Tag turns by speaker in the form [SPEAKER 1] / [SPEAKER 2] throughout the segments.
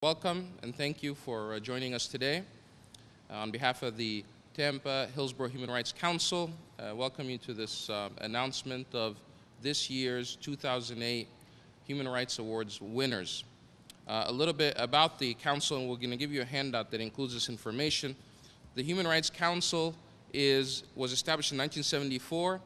[SPEAKER 1] Welcome and thank you for joining us today. On behalf of the Tampa Hillsborough Human Rights Council, welcome you to this announcement of this year's 2008 Human Rights Awards winners. A little bit about the council, and we're going to give you a handout that includes this information. The Human Rights Council was established in 1974.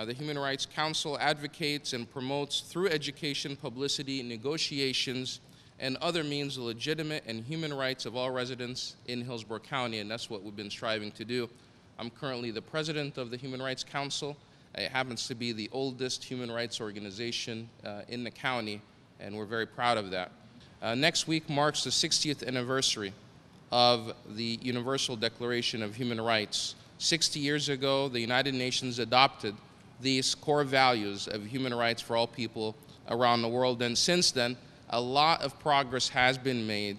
[SPEAKER 1] The Human Rights Council advocates and promotes through education, publicity, negotiations, and other means the legitimate and human rights of all residents in Hillsborough County, and that's what we've been striving to do. I'm currently the president of the Human Rights Council. It happens to be the oldest human rights organization in the county, and we're very proud of that. Next week marks the 60th anniversary of the Universal Declaration of Human Rights. 60 years ago, the United Nations adopted these core values of human rights for all people around the world, and since then, a lot of progress has been made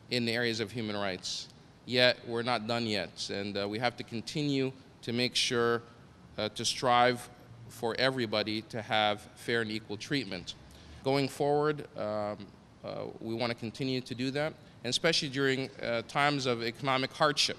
[SPEAKER 1] in the areas of human rights, yet we're not done yet, and we have to continue to make sure to strive for everybody to have fair and equal treatment. Going forward, we want to continue to do that, and especially during times of economic hardship.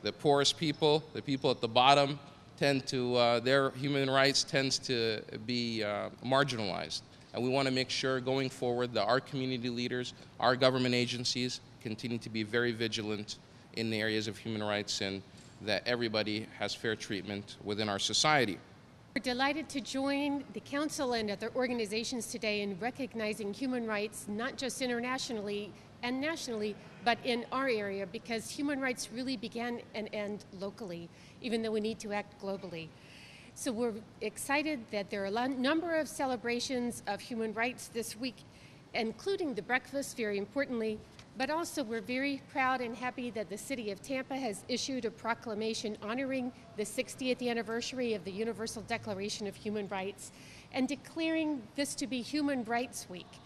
[SPEAKER 1] The poorest people, the people at the bottom, their human rights tends to be marginalized. And we want to make sure going forward that our community leaders, our government agencies continue to be very vigilant in the areas of human rights and that everybody has fair treatment within our society.
[SPEAKER 2] We're delighted to join the Council and other organizations today in recognizing human rights, not just internationally and nationally, but in our area, because human rights really begin and end locally, even though we need to act globally. So we're excited that there are a number of celebrations of human rights this week, including the breakfast, very importantly, but also we're very proud and happy that the City of Tampa has issued a proclamation honoring the 60th anniversary of the Universal Declaration of Human Rights and declaring this to be Human Rights Week.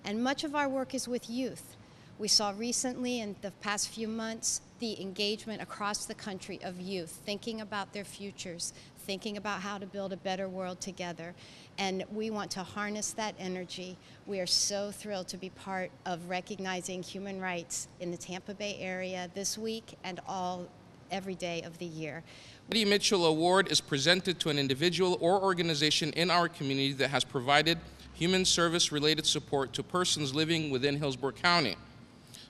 [SPEAKER 3] And much of our work is with youth. We saw recently in the past few months the engagement across the country of youth, thinking about their futures, thinking about how to build a better world together. And we want to harness that energy. We are so thrilled to be part of recognizing human rights in the Tampa Bay area this week and every day of the year.
[SPEAKER 1] The Eddie Mitchell Award is presented to an individual or organization in our community that has provided human service-related support to persons living within Hillsborough County,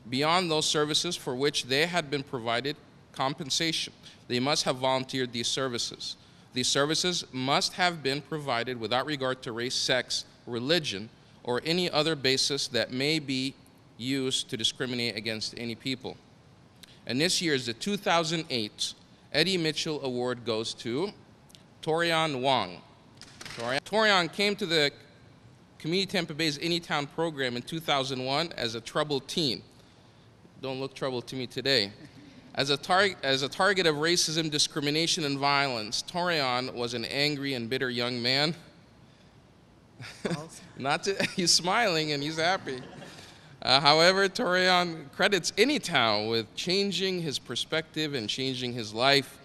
[SPEAKER 1] beyond those services for which they had been provided compensation. They must have volunteered these services. These services must have been provided without regard to race, sex, religion, or any other basis that may be used to discriminate against any people. And this year's the 2008 Eddie Mitchell Award goes to TAUREAN WONG. TAUREAN came to the Community Tampa Bay's Anytown program in 2001 as a troubled teen. Don't look troubled to me today. As a target of racism, discrimination, and violence, TAUREAN was an angry and bitter young man. He's smiling and he's happy. However, TAUREAN credits Anytown with changing his perspective and changing his life.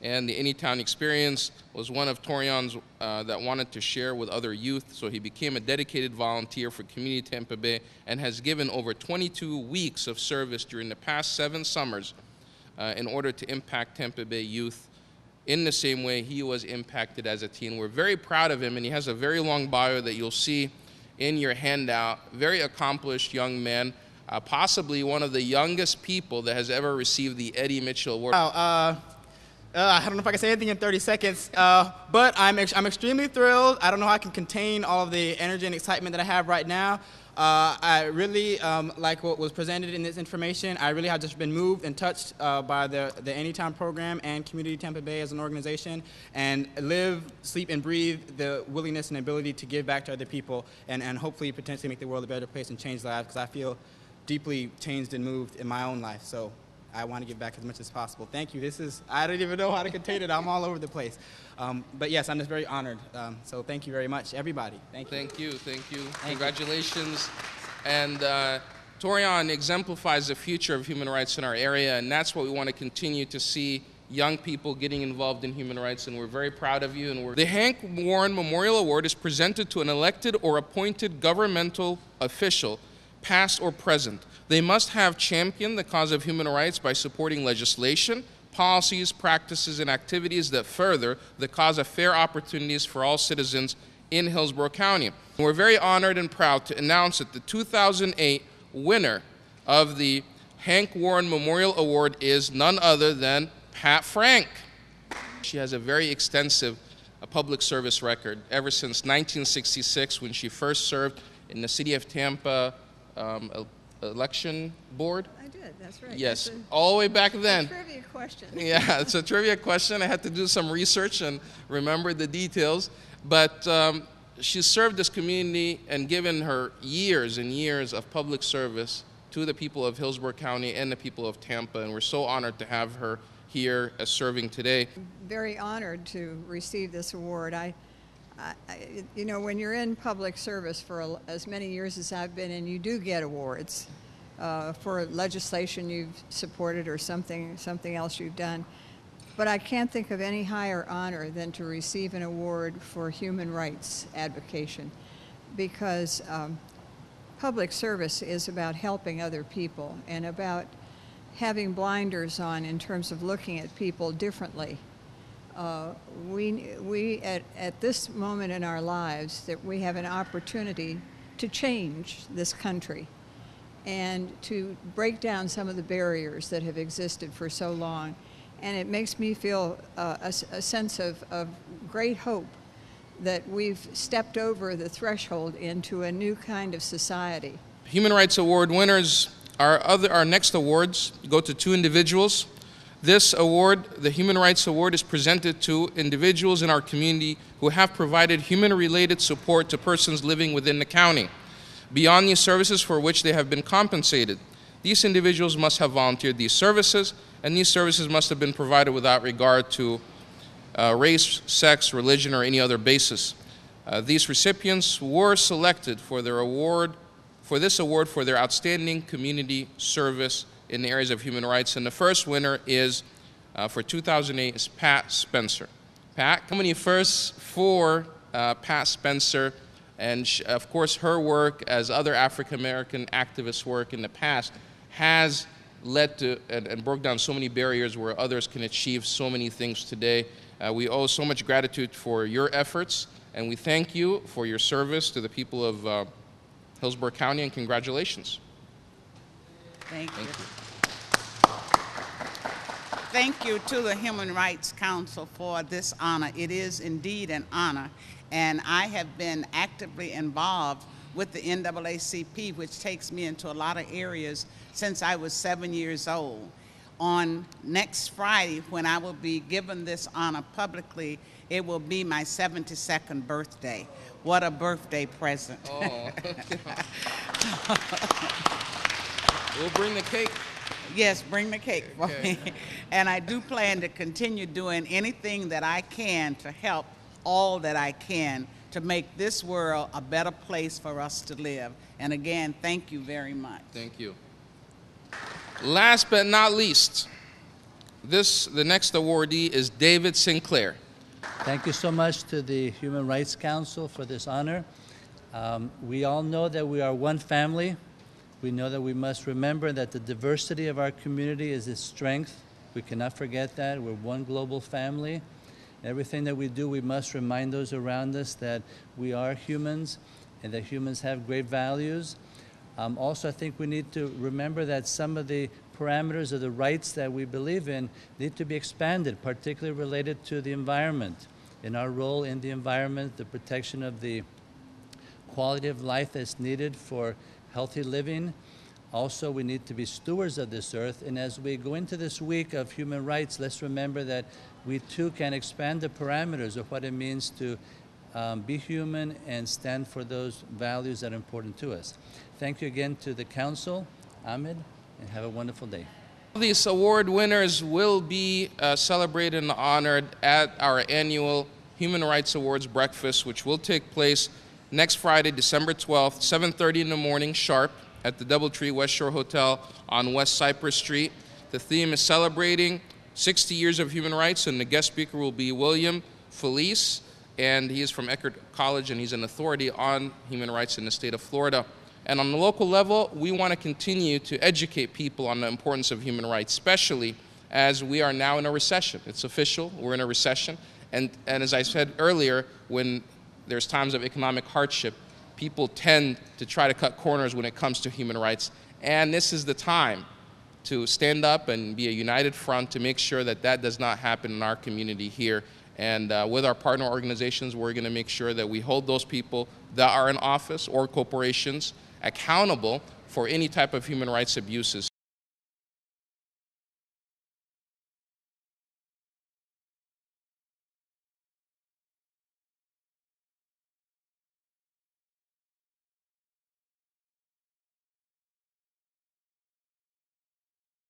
[SPEAKER 1] And the Anytown experience was one of TAUREAN's that wanted to share with other youth, so he became a dedicated volunteer for Community Tampa Bay and has given over 22 weeks of service during the past 7 summers in order to impact Tampa Bay youth in the same way he was impacted as a teen. We're very proud of him, and he has a very long bio that you'll see in your handout. Very accomplished young man, possibly one of the youngest people that has ever received the Eddie Mitchell Award.
[SPEAKER 4] I don't know if I can say anything in 30 seconds, but I'm extremely thrilled. I don't know how I can contain all of the energy and excitement that I have right now. I really like what was presented in this information. I really have just been moved and touched by the Anytown program and Community Tampa Bay as an organization, and live, sleep, and breathe the willingness and ability to give back to other people and hopefully potentially make the world a better place and change lives, because I feel deeply changed and moved in my own life. So I want to give back as much as possible. Thank you. I don't even know how to contain it. I'm all over the place. But yes, I'm just very honored. So thank you very much, everybody. Thank you.
[SPEAKER 1] Thank you. Congratulations. And TAUREAN exemplifies the future of human rights in our area, and that's what we want to continue to see, young people getting involved in human rights, and we're very proud of you. And the Hank Warren Memorial Award is presented to an elected or appointed governmental official past or present. They must have championed the cause of human rights by supporting legislation, policies, practices, and activities that further the cause of fair opportunities for all citizens in Hillsborough County. We're very honored and proud to announce that the 2008 winner of the Hank Warren Memorial Award is none other than Pat Frank. She has a very extensive public service record ever since 1966, when she first served in the City of Tampa election board.
[SPEAKER 5] I did, that's right.
[SPEAKER 1] Yes, all the way back then.
[SPEAKER 5] A trivia question.
[SPEAKER 1] Yeah, it's a trivia question. I had to do some research and remember the details. But she served this community and given her years and years of public service to the people of Hillsborough County and the people of Tampa, and we're so honored to have her here serving today.
[SPEAKER 5] Very honored to receive this award. You know, when you're in public service for as many years as I've been in, you do get awards for legislation you've supported or something else you've done. But I can't think of any higher honor than to receive an award for human rights advocation, because public service is about helping other people and about having blinders on in terms of looking at people differently. We at this moment in our lives, that we have an opportunity to change this country and to break down some of the barriers that have existed for so long. And it makes me feel a sense of great hope that we've stepped over the threshold into a new kind of society.
[SPEAKER 1] Human Rights Award winners, our next awards go to two individuals. This award, the Human Rights Award, is presented to individuals in our community who have provided human-related support to persons living within the county, beyond these services for which they have been compensated. These individuals must have volunteered these services, and these services must have been provided without regard to race, sex, religion, or any other basis. These recipients were selected for their award, for this award, for their outstanding community service in the areas of human rights. And the first winner is, for 2008, is Pat Spencer. Pat, coming first for Pat Spencer, and of course her work, as other African-American activists' work in the past, has led to and broke down so many barriers where others can achieve so many things today. We owe so much gratitude for your efforts, and we thank you for your service to the people of Hillsborough County, and congratulations.
[SPEAKER 6] Thank you. Thank you to the Human Rights Council for this honor. It is indeed an honor, and I have been actively involved with the NAACP, which takes me into a lot of areas since I was 7 years old. On next Friday, when I will be given this honor publicly, it will be my 72nd birthday. What a birthday present.
[SPEAKER 1] Oh. We'll bring the cake.
[SPEAKER 6] Yes, bring the cake for
[SPEAKER 1] Okay.
[SPEAKER 6] me. And I do plan to continue doing anything that I can to help all that I can to make this world a better place for us to live. And again, thank you very much.
[SPEAKER 1] Thank you. Last but not least, the next awardee is David Sinclair.
[SPEAKER 7] Thank you so much to the Human Rights Council for this honor. We all know that we are one family. We know that we must remember that the diversity of our community is its strength. We cannot forget that. We're one global family. Everything that we do, we must remind those around us that we are humans and that humans have great values. Also, I think we need to remember that some of the parameters of the rights that we believe in need to be expanded, particularly related to the environment. In our role in the environment, the protection of the quality of life that's needed for healthy living. Also, we need to be stewards of this earth. And as we go into this week of human rights, let's remember that we too can expand the parameters of what it means to be human and stand for those values that are important to us. Thank you again to the council, Ahmed, and have a wonderful day.
[SPEAKER 1] These award winners will be celebrated and honored at our annual Human Rights Awards breakfast, which will take place next Friday, December 12th, 7:30 in the morning sharp at the Doubletree West Shore Hotel on West Cypress Street. The theme is celebrating 60 years of human rights, and the guest speaker will be William Felice, and he is from Eckerd College, and he's an authority on human rights in the state of Florida. And on the local level, we want to continue to educate people on the importance of human rights, especially as we are now in a recession. It's official, we're in a recession. And as I said earlier, when there's times of economic hardship, people tend to try to cut corners when it comes to human rights. And this is the time to stand up and be a united front to make sure that that does not happen in our community here. And with our partner organizations, we're going to make sure that we hold those people that are in office or corporations accountable for any type of human rights abuses.